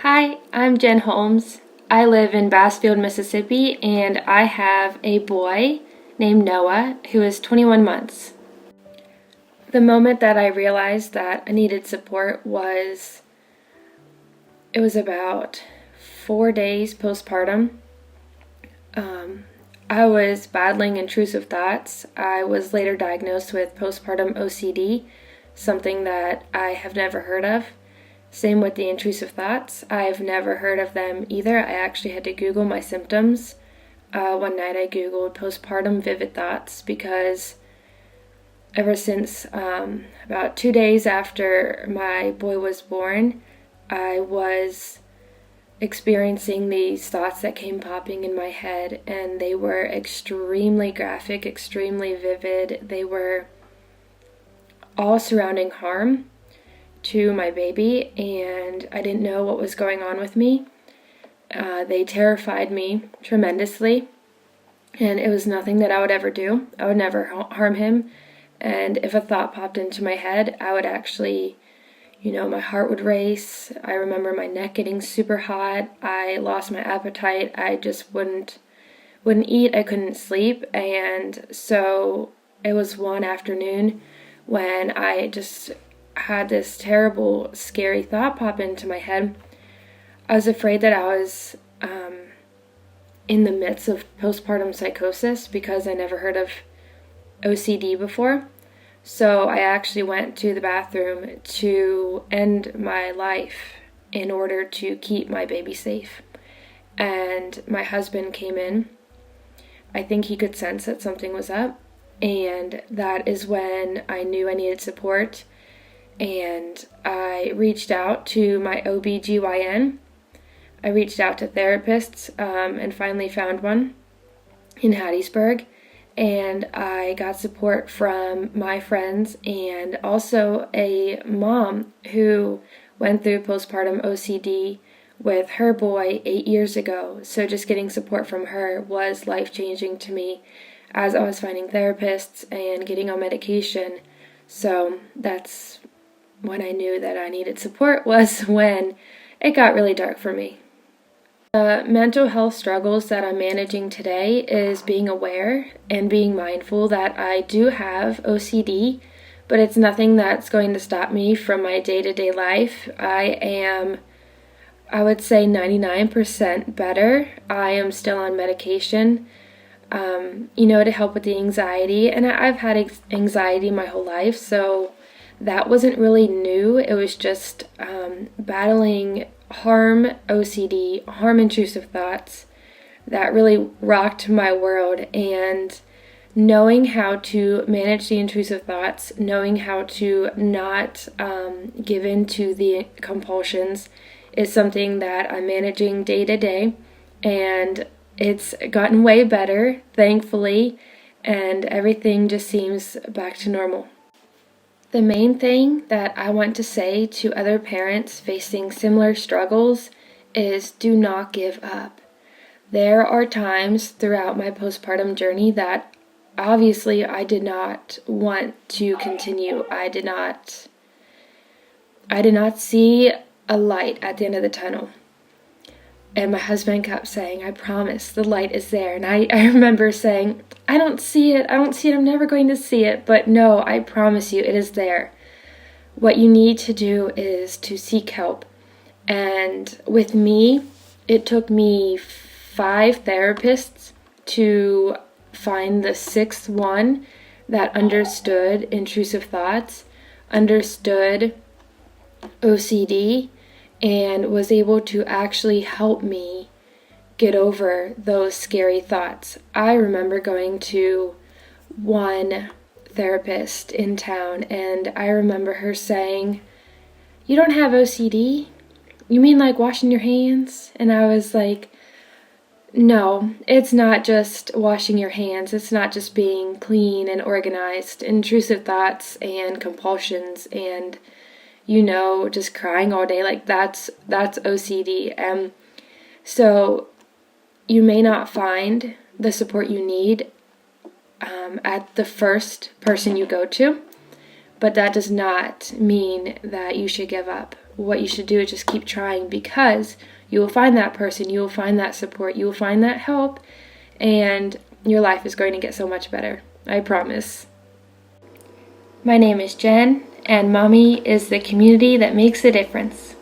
Hi, I'm Jen Holmes. I live in Bassfield, Mississippi, and I have a boy named Noah who is 21 months. The moment that I realized that I needed support it was about 4 days postpartum. I was battling intrusive thoughts. I was later diagnosed with postpartum OCD, something that I have never heard of. Same with the intrusive thoughts. I've never heard of them either. I actually had to Google my symptoms. One night I Googled postpartum vivid thoughts because ever since about 2 days after my boy was born, I was experiencing these thoughts that came popping in my head, and they were extremely graphic, extremely vivid. They were all surrounding harm to my baby, and I didn't know what was going on with me. They terrified me tremendously, and it was nothing that I would ever do. I would never harm him, and if a thought popped into my head, I would actually, my heart would race. I remember my neck getting super hot. I lost my appetite. I just wouldn't eat. I couldn't sleep, and so it was one afternoon when I just had this terrible, scary thought pop into my head. I was afraid that I was in the midst of postpartum psychosis because I never heard of OCD before. So I actually went to the bathroom to end my life in order to keep my baby safe. And my husband came in. I think he could sense that something was up, and that is when I knew I needed support. And I reached out to my OBGYN. I reached out to therapists and finally found one in Hattiesburg. And I got support from my friends and also a mom who went through postpartum OCD with her boy 8 years ago. So just getting support from her was life-changing to me as I was finding therapists and getting on medication. So that's when I knew that I needed support, was when it got really dark for me. The mental health struggles that I'm managing today is being aware and being mindful that I do have OCD, but it's nothing that's going to stop me from my day-to-day life. I would say 99% better. I am still on medication, to help with the anxiety, and I've had anxiety my whole life, so that wasn't really new. It was just battling harm OCD, harm intrusive thoughts that really rocked my world. And knowing how to manage the intrusive thoughts, knowing how to not give in to the compulsions is something that I'm managing day to day. And it's gotten way better, thankfully, and everything just seems back to normal. The main thing that I want to say to other parents facing similar struggles is do not give up. There are times throughout my postpartum journey that obviously I did not want to continue. I did not see a light at the end of the tunnel. And my husband kept saying, I promise, the light is there. And I remember saying, I don't see it, I'm never going to see it. But no, I promise you, it is there. What you need to do is to seek help. And with me, it took me 5 therapists to find the 6th one that understood intrusive thoughts, understood OCD, and was able to actually help me get over those scary thoughts. I remember going to one therapist in town, and I remember her saying, "You don't have OCD? You mean like washing your hands?" And I was like, no, it's not just washing your hands. It's not just being clean and organized. Intrusive thoughts and compulsions and just crying all day, like that's OCD. So you may not find the support you need at the first person you go to, But that does not mean that you should give up. What you should do is just keep trying, because you will find that person, you will find that support, you will find that help, and your life is going to get so much better. I promise. My name is Jen, and Mom.ME is the community that makes a difference.